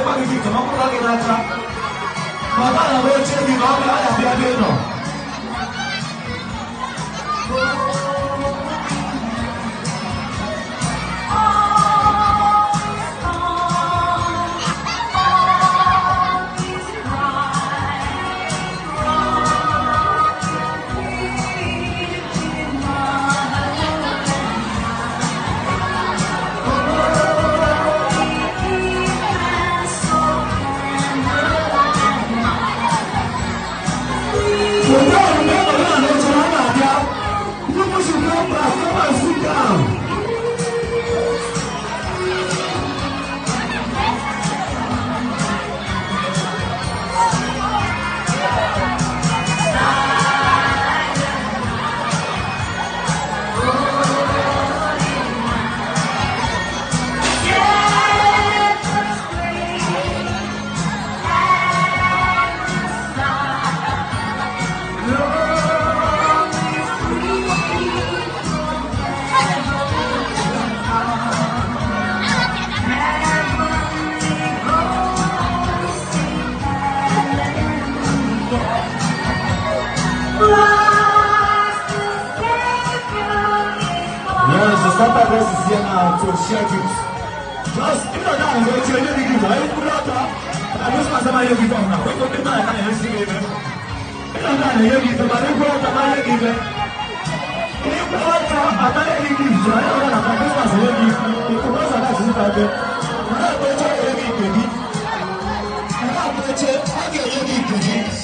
qualche chicca, ma quello che l'altra. Ma dai, la voce di nome, la abbiamo. Santa Grace Siena to Shekins. Just in the night, we're going to give you a brother. I just want somebody to be done now. We're going to buy a cigarette. I don't know, you're going to buy a brother, my given. If you want to have a lady, I don't know, I just want to give you. If you want to have a cigarette, I'm not going to tell you anything. I'm not going to tell you anything.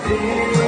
Stay.